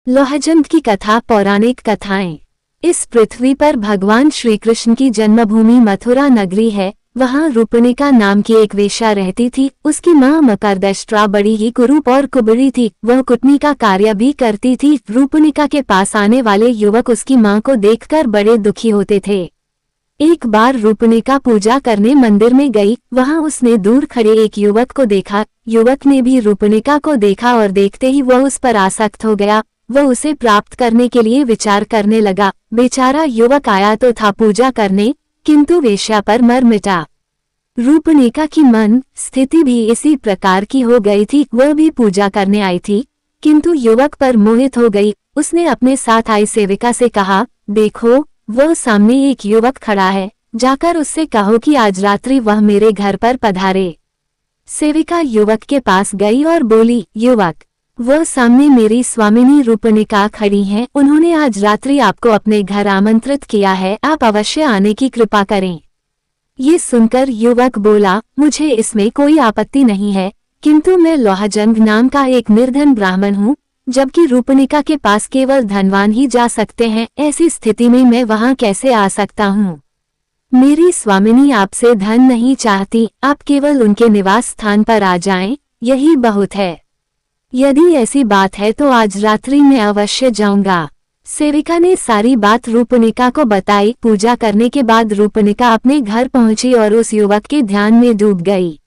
लोहजंग की कथा। पौराणिक कथाएं। इस पृथ्वी पर भगवान श्री कृष्ण की जन्मभूमि मथुरा नगरी है। वहां रूपनिका नाम की एक वेश्या रहती थी। उसकी मां मकरदष्ट्रा बड़ी ही कुरूप और कुबड़ी थी। वह कुटनी का कार्य भी करती थी। रूपनिका के पास आने वाले युवक उसकी मां को देखकर बड़े दुखी होते थे। एक बार रूपनिका पूजा करने मंदिर में गई। वहां उसने दूर खड़े एक युवक को देखा। युवक ने भी रूपनिका को देखा और देखते ही वह उस पर आसक्त हो गया। वह उसे प्राप्त करने के लिए विचार करने लगा। बेचारा युवक आया तो था पूजा करने, किंतु वेश्या पर मर मिटा। रूपनिका की मन स्थिति भी इसी प्रकार की हो गई थी। वह भी पूजा करने आई थी, किंतु युवक पर मोहित हो गई। उसने अपने साथ आई सेविका से कहा, देखो वह सामने एक युवक खड़ा है, जाकर उससे कहो कि आज रात्रि वह मेरे घर पर पधारे। सेविका युवक के पास गई और बोली, युवक, वह सामने मेरी स्वामिनी रूपनिका खड़ी हैं। उन्होंने आज रात्रि आपको अपने घर आमंत्रित किया है, आप अवश्य आने की कृपा करें। ये सुनकर युवक बोला, मुझे इसमें कोई आपत्ति नहीं है, किंतु मैं लोहजंग नाम का एक निर्धन ब्राह्मण हूँ, जबकि रूपनिका के पास केवल धनवान ही जा सकते हैं। ऐसी स्थिति में मैं वहां कैसे आ सकता हूँ? मेरी स्वामिनी आपसे धन नहीं चाहती, आप केवल उनके निवास स्थान पर आ जाएं, यही बहुत है। यदि ऐसी बात है तो आज रात्रि मैं अवश्य जाऊंगा। सेविका ने सारी बात रूपनिका को बताई। पूजा करने के बाद रूपनिका अपने घर पहुंची और उस युवक के ध्यान में डूब गई।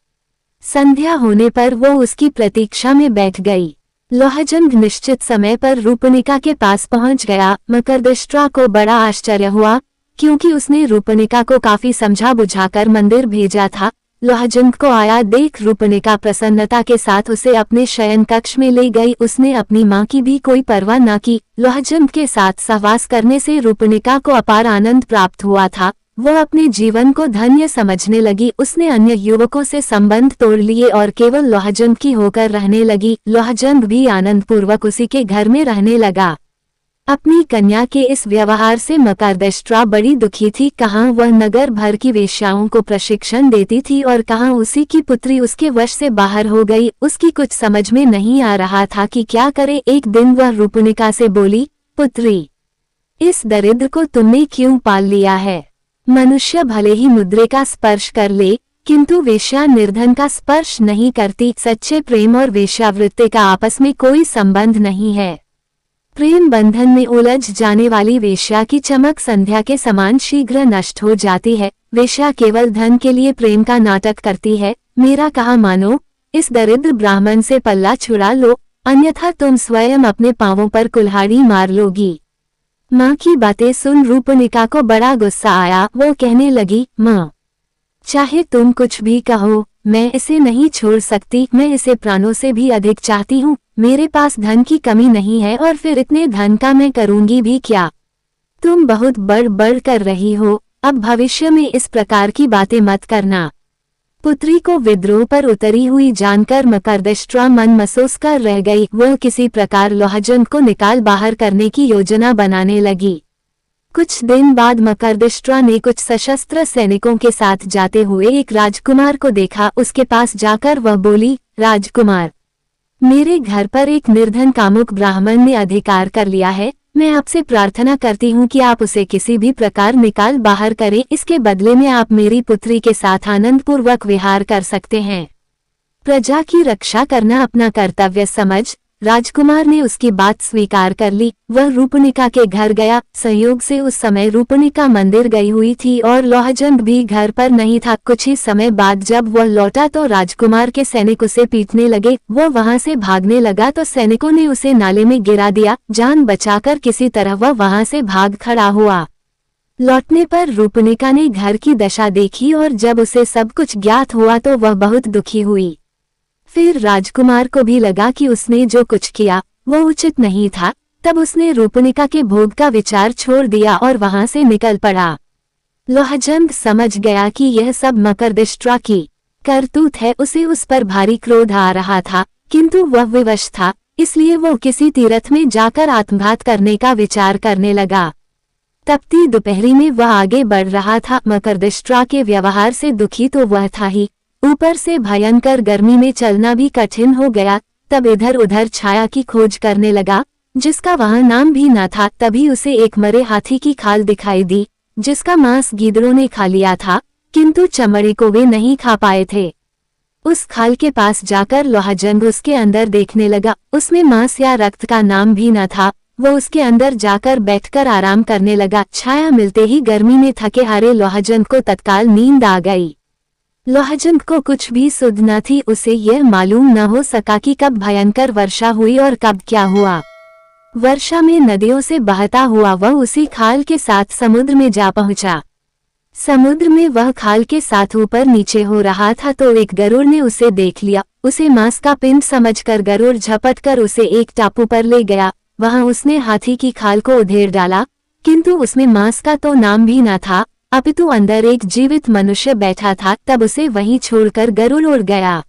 संध्या होने पर वो उसकी प्रतीक्षा में बैठ गई। लोहजंग निश्चित समय पर रूपनिका के पास पहुंच गया। मकरदष्ट्रा को बड़ा आश्चर्य हुआ, क्योंकि उसने रूपनिका को काफी समझा बुझाकर मंदिर भेजा था। लोहजंग को आया देख रूपनिका प्रसन्नता के साथ उसे अपने शयन कक्ष में ले गई। उसने अपनी मां की भी कोई परवाह न की। लोहजंग के साथ सहवास करने से रूपनिका को अपार आनंद प्राप्त हुआ था। वह अपने जीवन को धन्य समझने लगी। उसने अन्य युवकों से संबंध तोड़ लिए और केवल लोहजंग की होकर रहने लगी। लोहजंग भी आनंद पूर्वक उसी के घर में रहने लगा। अपनी कन्या के इस व्यवहार से मकरदष्ट्रा बड़ी दुखी थी। कहाँ वह नगर भर की वेश्याओं को प्रशिक्षण देती थी और कहाँ उसी की पुत्री उसके वश से बाहर हो गई। उसकी कुछ समझ में नहीं आ रहा था कि क्या करे। एक दिन वह रूपनिका से बोली, पुत्री, इस दरिद्र को तुमने क्यों पाल लिया है? मनुष्य भले ही मुद्रे का स्पर्श कर ले, किंतु वेश्या निर्धन का स्पर्श नहीं करती। सच्चे प्रेम और वेश्यावृत्ति का आपस में कोई संबंध नहीं है। प्रेम बंधन में उलझ जाने वाली वेश्या की चमक संध्या के समान शीघ्र नष्ट हो जाती है। वेश्या केवल धन के लिए प्रेम का नाटक करती है। मेरा कहा मानो, इस दरिद्र ब्राह्मण से पल्ला छुड़ा लो, अन्यथा तुम स्वयं अपने पांवों पर कुल्हाड़ी मार लोगी। माँ की बातें सुन रूपनिका को बड़ा गुस्सा आया। वो कहने लगी, माँ, चाहे तुम कुछ भी कहो, मैं इसे नहीं छोड़ सकती। मैं इसे प्राणों से भी अधिक चाहती हूँ। मेरे पास धन की कमी नहीं है, और फिर इतने धन का मैं करूंगी भी क्या? तुम बहुत बढ़ कर रही हो। अब भविष्य में इस प्रकार की बातें मत करना। पुत्री को विद्रोह पर उतरी हुई जानकर मकरदष्ट्रा मन महसूस कर रह गई। वह किसी प्रकार लोहजंग को निकाल बाहर करने की योजना बनाने लगी। कुछ दिन बाद मकरदष्ट्रा ने कुछ सशस्त्र सैनिकों के साथ जाते हुए एक राजकुमार को देखा। उसके पास जाकर वह बोली, राजकुमार, मेरे घर पर एक निर्धन कामुक ब्राह्मण ने अधिकार कर लिया है। मैं आपसे प्रार्थना करती हूँ कि आप उसे किसी भी प्रकार निकाल बाहर करें। इसके बदले में आप मेरी पुत्री के साथ आनंद पूर्वक विहार कर सकते हैं। प्रजा की रक्षा करना अपना कर्तव्य समझ राजकुमार ने उसकी बात स्वीकार कर ली। वह रूपनिका के घर गया। संयोग से उस समय रूपनिका मंदिर गई हुई थी और लोहजंग भी घर पर नहीं था। कुछ ही समय बाद जब वह लौटा तो राजकुमार के सैनिक उसे पीटने लगे। वह वहां से भागने लगा तो सैनिकों ने उसे नाले में गिरा दिया। जान बचाकर किसी तरह वह वहां से भाग खड़ा हुआ। लौटने पर रूपनिका ने घर की दशा देखी और जब उसे सब कुछ ज्ञात हुआ तो वह बहुत दुखी हुई। फिर राजकुमार को भी लगा कि उसने जो कुछ किया वो उचित नहीं था। तब उसने रूपनिका के भोग का विचार छोड़ दिया और वहां से निकल पड़ा। लोहजंग समझ गया कि यह सब मकरदष्ट्रा की करतूत है। उसे उस पर भारी क्रोध आ रहा था, किंतु वह विवश था, इसलिए वो किसी तीर्थ में जाकर आत्मघात करने का विचार करने लगा। तपती दोपहरी में वह आगे बढ़ रहा था। मकरदष्ट्रा के व्यवहार से दुखी तो वह था ही, ऊपर से भयंकर गर्मी में चलना भी कठिन हो गया। तब इधर उधर छाया की खोज करने लगा। जिसका वहां नाम भी न था। तभी उसे एक मरे हाथी की खाल दिखाई दी, जिसका मांस गीदड़ों ने खा लिया था, किंतु चमड़े को वे नहीं खा पाए थे। उस खाल के पास जाकर लोहाजंग उसके अंदर देखने लगा। उसमें मांस या रक्त का नाम भी न था। वो उसके अंदर जाकर बैठकर आराम करने लगा। छाया मिलते ही गर्मी में थके हारे लोहाजंग को तत्काल नींद आ गई। लोहाजंग को कुछ भी सुध न थी। उसे यह मालूम न हो सका कि कब भयंकर वर्षा हुई और कब क्या हुआ। वर्षा में नदियों से बहता हुआ वह उसी खाल के साथ समुद्र में जा पहुंचा। समुद्र में वह खाल के साथ ऊपर नीचे हो रहा था तो एक गरुड़ ने उसे देख लिया। उसे मांस का पिंड समझकर गरुड़ झपट कर उसे एक टापू पर ले गया। वहां उसने हाथी की खाल को उधेड़ डाला, किंतु उसमें मांस का तो नाम भी न था, अपितु अंदर एक जीवित मनुष्य बैठा था। तब उसे वहीं छोड़कर गरुड़ उड़ गया।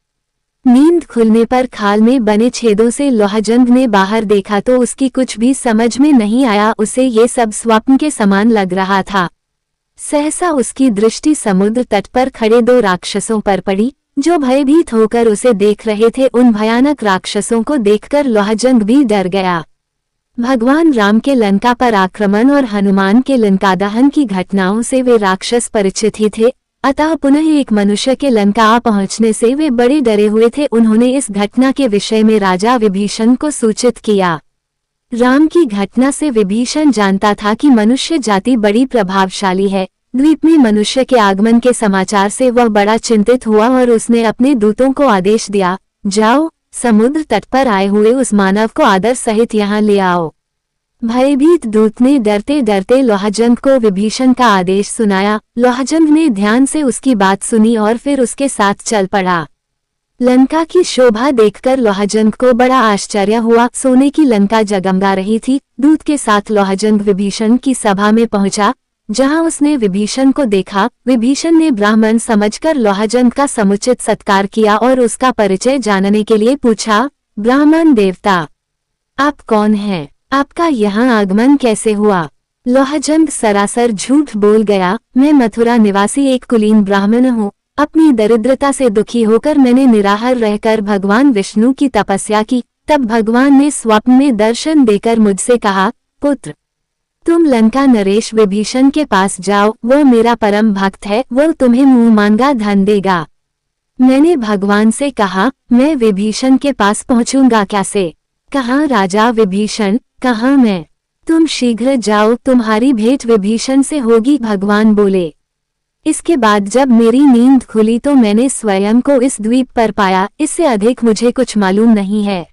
नींद खुलने पर खाल में बने छेदों से लोहाजंग ने बाहर देखा तो उसकी कुछ भी समझ में नहीं आया। उसे ये सब स्वप्न के समान लग रहा था। सहसा उसकी दृष्टि समुद्र तट पर खड़े दो राक्षसों पर पड़ी, जो भयभीत होकर उसे देख रहे थे। उन भयानक राक्षसों को देखकर लोहाजंग भी डर गया। भगवान राम के लंका पर आक्रमण और हनुमान के लंका दहन की घटनाओं से वे राक्षस परिचित ही थे, अतः पुनः एक मनुष्य के लंका आ पहुंचने से वे बड़े डरे हुए थे। उन्होंने इस घटना के विषय में राजा विभीषण को सूचित किया। राम की घटना से विभीषण जानता था कि मनुष्य जाति बड़ी प्रभावशाली है। द्वीप में मनुष्य के आगमन के समाचार से वह बड़ा चिंतित हुआ और उसने अपने दूतों को आदेश दिया, जाओ, समुद्र तट पर आए हुए उस मानव को आदर सहित यहाँ ले आओ। भयभीत दूत ने डरते डरते लोहाजंग को विभीषण का आदेश सुनाया। लोहाजंग ने ध्यान से उसकी बात सुनी और फिर उसके साथ चल पड़ा। लंका की शोभा देखकर लोहाजंग को बड़ा आश्चर्य हुआ। सोने की लंका जगमगा रही थी। दूत के साथ लोहाजंग विभीषण की सभा में पहुंचा, जहां उसने विभीषण को देखा। विभीषण ने ब्राह्मण समझकर लोहाजंग का समुचित सत्कार किया और उसका परिचय जानने के लिए पूछा, ब्राह्मण देवता, आप कौन हैं? आपका यहाँ आगमन कैसे हुआ? लोहाजंग सरासर झूठ बोल गया, मैं मथुरा निवासी एक कुलीन ब्राह्मण हूँ। अपनी दरिद्रता से दुखी होकर मैंने निराहार रहकर भगवान विष्णु की तपस्या की। तब भगवान ने स्वप्न में दर्शन देकर मुझसे कहा, पुत्र, तुम लंका नरेश विभीषण के पास जाओ, वह मेरा परम भक्त है, वह तुम्हें मुंह मांगा धन देगा। मैंने भगवान से कहा, मैं विभीषण के पास पहुंचूंगा कैसे? कहाँ राजा विभीषण, कहाँ मैं? तुम शीघ्र जाओ, तुम्हारी भेंट विभीषण से होगी, भगवान बोले। इसके बाद जब मेरी नींद खुली तो मैंने स्वयं को इस द्वीप पर पाया। इससे अधिक मुझे कुछ मालूम नहीं है।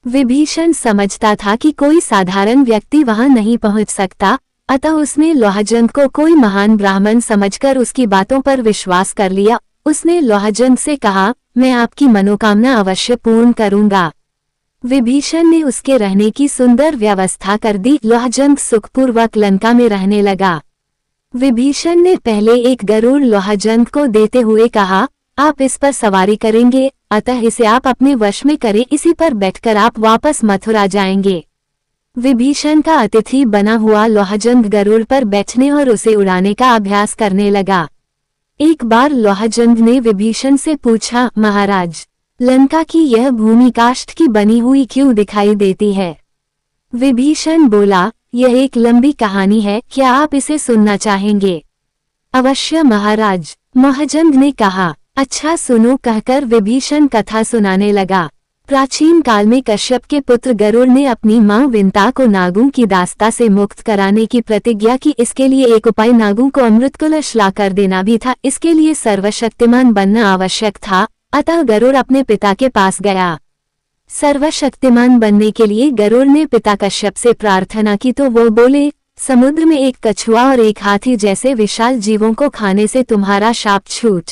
विभीषण समझता था कि कोई साधारण व्यक्ति वहां नहीं पहुंच सकता, अतः उसने लोहाजंग को कोई महान ब्राह्मण समझकर उसकी बातों पर विश्वास कर लिया। उसने लोहाजंग से कहा, मैं आपकी मनोकामना अवश्य पूर्ण करूंगा। विभीषण ने उसके रहने की सुंदर व्यवस्था कर दी। लोहाजंग सुखपूर्वक लंका में रहने लगा। विभीषण ने पहले एक गरुड़ लोहाजंग को देते हुए कहा, आप इस पर सवारी करेंगे, अतः इसे आप अपने वश में करें। इसी पर बैठकर आप वापस मथुरा जाएंगे। विभीषण का अतिथि बना हुआ लोहाजंग गरुड़ पर बैठने और उसे उड़ाने का अभ्यास करने लगा। एक बार लोहाजंग ने विभीषण से पूछा, महाराज, लंका की यह भूमि काष्ठ की बनी हुई क्यों दिखाई देती है? विभीषण बोला, यह एक लंबी कहानी है, क्या आप इसे सुनना चाहेंगे? अवश्य महाराज, लोहाजंग ने कहा। अच्छा सुनो, कहकर विभीषण कथा सुनाने लगा। प्राचीन काल में कश्यप के पुत्र गरुड़ ने अपनी मां विंता को नागों की दास्ता से मुक्त कराने की प्रतिज्ञा की। इसके लिए एक उपाय नागों को अमृत कलश लाकर देना भी था। इसके लिए सर्वशक्तिमान बनना आवश्यक था, अतः गरुड़ अपने पिता के पास गया। सर्वशक्तिमान बनने के लिए गरुड़ ने पिता कश्यप से प्रार्थना की तो वो बोले, समुद्र में एक कछुआ और एक हाथी जैसे विशाल जीवों को खाने से तुम्हारा शाप छूट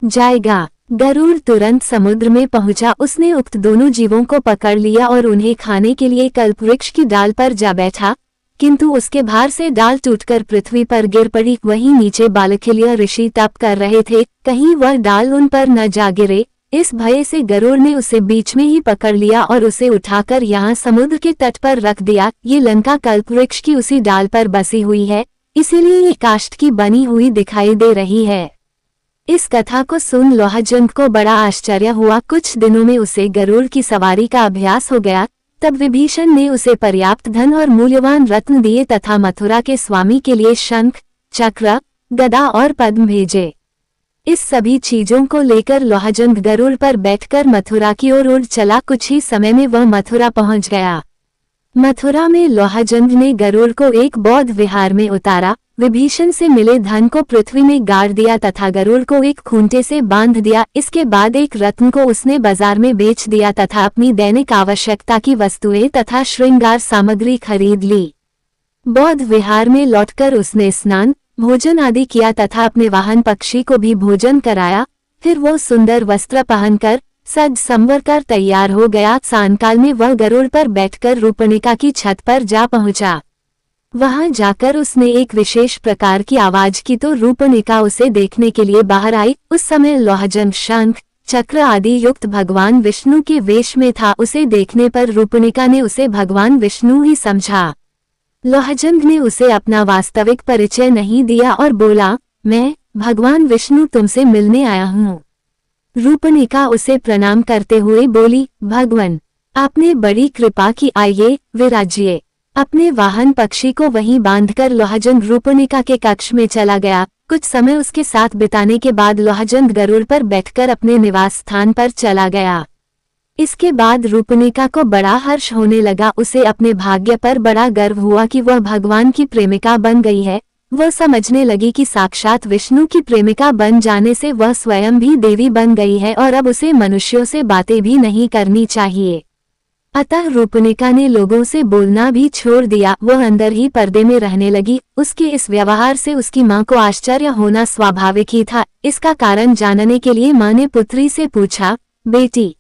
जाएगा। गरुड़ तुरंत समुद्र में पहुंचा। उसने उक्त दोनों जीवों को पकड़ लिया और उन्हें खाने के लिए कल्पवृक्ष की डाल पर जा बैठा, किंतु उसके भार से डाल टूटकर पृथ्वी पर गिर पड़ी। वहीं नीचे बालखिल्य ऋषि तप कर रहे थे, कहीं वह डाल उन पर न जा गिरे। इस भय से गरुड़ ने उसे बीच में ही पकड़ लिया और उसे उठाकर यहाँ समुद्र के तट पर रख दिया। ये लंका कल्पवृक्ष की उसी डाल पर बसी हुई है, इसीलिए ये काष्ठ की बनी हुई दिखाई दे रही है। इस कथा को सुन लोहाजंग को बड़ा आश्चर्य हुआ। कुछ दिनों में उसे गरुड़ की सवारी का अभ्यास हो गया। तब विभीषण ने उसे पर्याप्त धन और मूल्यवान रत्न दिए तथा मथुरा के स्वामी के लिए शंख, चक्र, गदा और पद्म भेजे। इस सभी चीजों को लेकर लोहाजंग गरुड़ पर बैठकर मथुरा की ओर उड़ चला। कुछ ही समय में वह मथुरा पहुंच गया। मथुरा में लोहाजंग ने गरुड़ को एक बौद्ध विहार में उतारा, विभीषण से मिले धन को पृथ्वी में गाड़ दिया तथा गरुड़ को एक खूंटे से बांध दिया। इसके बाद एक रत्न को उसने बाजार में बेच दिया तथा अपनी दैनिक आवश्यकता की वस्तुएं तथा श्रृंगार सामग्री खरीद ली। बौद्ध विहार में लौटकर उसने स्नान, भोजन आदि किया तथा अपने वाहन पक्षी को भी भोजन कराया। फिर वो सुंदर वस्त्र पहनकर सज संवर कर तैयार हो गया। सायंकाल में वह गरुड़ पर बैठकर रूपनिका की छत पर जा पहुंचा। वहां जाकर उसने एक विशेष प्रकार की आवाज की तो रूपनिका उसे देखने के लिए बाहर आई। उस समय लोहाजंग शंख, चक्र आदि युक्त भगवान विष्णु के वेश में था। उसे देखने पर रूपनिका ने उसे भगवान विष्णु ही समझा। लोहाजंग ने उसे अपना वास्तविक परिचय नहीं दिया और बोला, मैं भगवान विष्णु तुमसे मिलने आया हूँ। रूपनिका उसे प्रणाम करते हुए बोली, भगवान आपने बड़ी कृपा की, आइए विराजिए। अपने वाहन पक्षी को वहीं बांधकर लोहाजंग रूपनिका के कक्ष में चला गया। कुछ समय उसके साथ बिताने के बाद लोहाजंग गरुड़ पर बैठकर अपने निवास स्थान पर चला गया। इसके बाद रूपनिका को बड़ा हर्ष होने लगा। उसे अपने भाग्य पर बड़ा गर्व हुआ कि वह भगवान की प्रेमिका बन गई है। वह समझने लगी कि साक्षात विष्णु की प्रेमिका बन जाने से वह स्वयं भी देवी बन गई है और अब उसे मनुष्यों से बातें भी नहीं करनी चाहिए। अतः रूपनिका ने लोगों से बोलना भी छोड़ दिया। वह अंदर ही पर्दे में रहने लगी। उसके इस व्यवहार से उसकी मां को आश्चर्य होना स्वाभाविक ही था। इसका कारण जानने के लिए मां ने पुत्री से पूछा, बेटी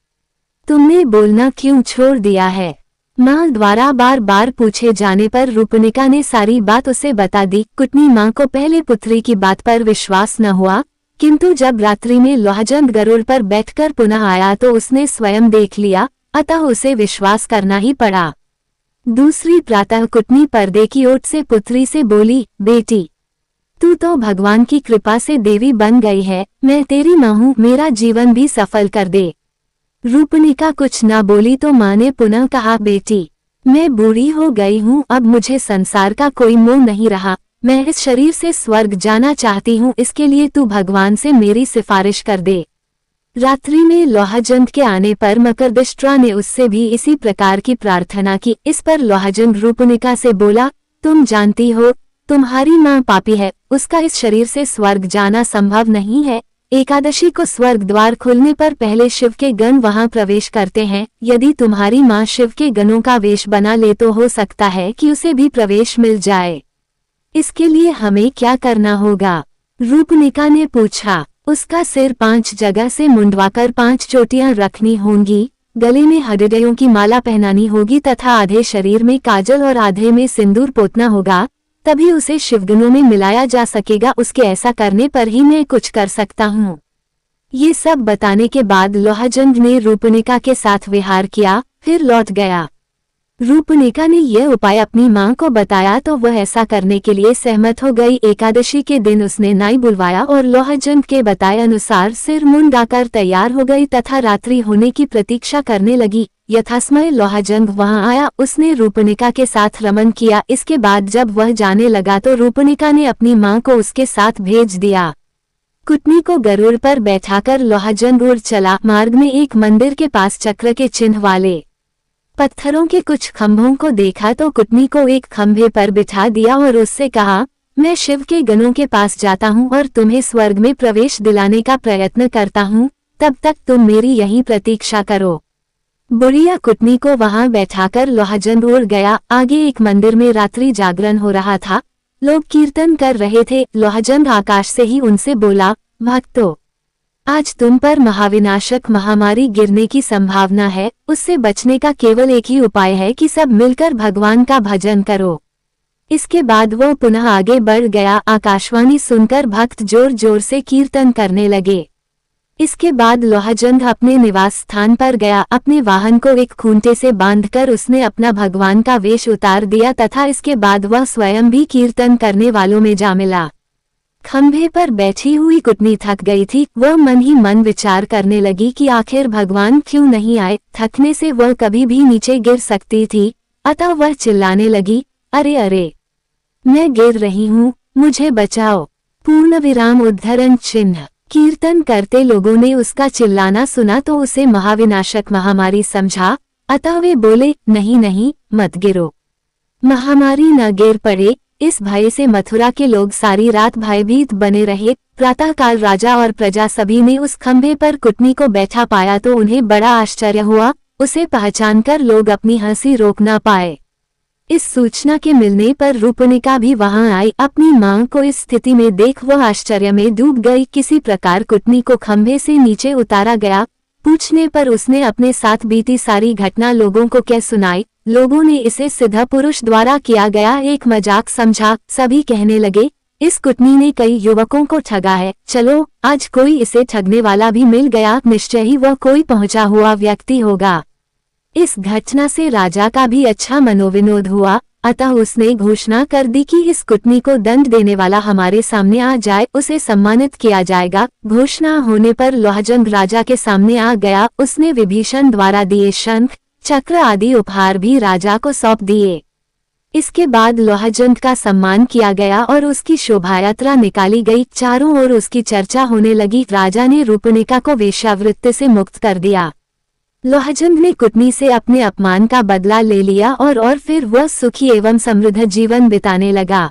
तुमने बोलना क्यों छोड़ दिया है? मां द्वारा बार बार पूछे जाने पर रूपनिका ने सारी बात उसे बता दी। कुटनी मां को पहले पुत्री की बात पर विश्वास न हुआ, किंतु जब रात्रि में लोहाजंग गरुड़ पर बैठकर पुनः आया तो उसने स्वयं देख लिया, अतः उसे विश्वास करना ही पड़ा। दूसरी प्रातः कुटनी पर्दे की ओट से पुत्री से बोली, बेटी तू तो भगवान की कृपा से देवी बन गई है। मैं तेरी मां हूँ, मेरा जीवन भी सफल कर दे। रूपनिका कुछ न बोली तो मां ने पुनः कहा, बेटी मैं बूढ़ी हो गई हूँ, अब मुझे संसार का कोई मोह नहीं रहा। मैं इस शरीर से स्वर्ग जाना चाहती हूँ, इसके लिए तू भगवान से मेरी सिफारिश कर दे। रात्रि में लोहाजंग के आने पर मकरदष्टा ने उससे भी इसी प्रकार की प्रार्थना की। इस पर लोहाजंग रूपनिका से बोला, तुम जानती हो तुम्हारी मां पापी है, उसका इस शरीर से स्वर्ग जाना संभव नहीं है। एकादशी को स्वर्ग द्वार खुलने पर पहले शिव के गण वहां प्रवेश करते हैं। यदि तुम्हारी मां शिव के गणों का वेश बना ले तो हो सकता है कि उसे भी प्रवेश मिल जाए। इसके लिए हमें क्या करना होगा? रूपनिका ने पूछा। उसका सिर 5 जगह से मुंडवाकर 5 चोटियां रखनी होंगी, गले में हृदयों की माला पहनानी होगी तथा आधे शरीर में काजल और आधे में सिंदूर पोतना होगा, तभी उसे शिवगणों में मिलाया जा सकेगा। उसके ऐसा करने पर ही मैं कुछ कर सकता हूँ। ये सब बताने के बाद लोहाजंग ने रूपनिका के साथ विहार किया, फिर लौट गया। रूपनिका ने यह उपाय अपनी मां को बताया तो वह ऐसा करने के लिए सहमत हो गई। एकादशी के दिन उसने नाई बुलवाया और लोहाजंग के बताए अनुसार सिर मुंडाकर तैयार हो गई तथा रात्रि होने की प्रतीक्षा करने लगी। यथासमय लोहाजंग वहां आया। उसने रूपनिका के साथ रमन किया। इसके बाद जब वह जाने लगा तो रूपनिका ने अपनी मां को उसके साथ भेज दिया। कुटनी को गरुड़ पर बैठाकर लोहाजंग उड़ चला। मार्ग में एक मंदिर के पास चक्र के चिन्ह वाले पत्थरों के कुछ खंभों को देखा तो कुटनी को एक खंभे पर बिठा दिया और उससे कहा, मैं शिव के गणों के पास जाता हूँ और तुम्हें स्वर्ग में प्रवेश दिलाने का प्रयत्न करता हूँ, तब तक तुम मेरी यही प्रतीक्षा करो। बुढ़िया कुटनी को वहां बैठाकर लोहाजंग उड़ गया। आगे एक मंदिर में रात्रि जागरण हो रहा था, लोग कीर्तन कर रहे थे। लोहाजंग आकाश से ही उनसे बोला, भक्तों, आज तुम पर महाविनाशक महामारी गिरने की संभावना है। उससे बचने का केवल एक ही उपाय है कि सब मिलकर भगवान का भजन करो। इसके बाद वह पुनः आगे बढ़ गया। आकाशवाणी सुनकर भक्त जोर जोर से कीर्तन करने लगे। इसके बाद लोहाजंग अपने निवास स्थान पर गया। अपने वाहन को एक खूंटे से बांधकर उसने अपना भगवान का वेश उतार दिया तथा इसके बाद वह स्वयं भी कीर्तन करने वालों में जा मिला। खंभे पर बैठी हुई कुटनी थक गई थी। वह मन ही मन विचार करने लगी कि आखिर भगवान क्यों नहीं आए। थकने से वह कभी भी नीचे गिर सकती थी, अतः वह चिल्लाने लगी, अरे अरे, मैं गिर रही हूँ, मुझे बचाओ। पूर्ण विराम उद्धरण चिन्ह। कीर्तन करते लोगों ने उसका चिल्लाना सुना तो उसे महाविनाशक महामारी समझा, अतः वे बोले, नहीं नहीं, मत गिरो, महामारी न गिर पड़े। इस भय से मथुरा के लोग सारी रात भयभीत बने रहे। प्रातःकाल राजा और प्रजा सभी ने उस खंभे पर कुटनी को बैठा पाया तो उन्हें बड़ा आश्चर्य हुआ। उसे पहचानकर लोग अपनी हंसी रोक न पाए। इस सूचना के मिलने पर रूपनिका भी वहां आई। अपनी मां को इस स्थिति में देख वह आश्चर्य में डूब गई। किसी प्रकार कुटनी को खंभे से नीचे उतारा गया। पूछने पर उसने अपने साथ बीती सारी घटना लोगों को कह सुनाई। लोगों ने इसे सिद्ध पुरुष द्वारा किया गया एक मजाक समझा। सभी कहने लगे, इस कुटनी ने कई युवकों को ठगा है। चलो, आज कोई इसे ठगने वाला भी मिल गया, निश्चय ही वह कोई पहुंचा हुआ व्यक्ति होगा। इस घटना से राजा का भी अच्छा मनोविनोद हुआ, अतः उसने घोषणा कर दी कि इस कुटनी को दंड देने वाला हमारे सामने आ जाए, उसे सम्मानित किया जाएगा। घोषणा होने पर लोहजंग राजा के सामने आ गया। उसने विभीषण द्वारा दिए शंख, चक्र आदि उपहार भी राजा को सौंप दिए। इसके बाद लोहजंग का सम्मान किया गया और उसकी शोभायात्रा निकाली गई। चारों ओर उसकी चर्चा होने लगी। राजा ने रूपनिका को वेश्यावृत्ति से मुक्त कर दिया। लोहजंग ने कुटनी से अपने अपमान का बदला ले लिया और फिर वह सुखी एवं समृद्ध जीवन बिताने लगा।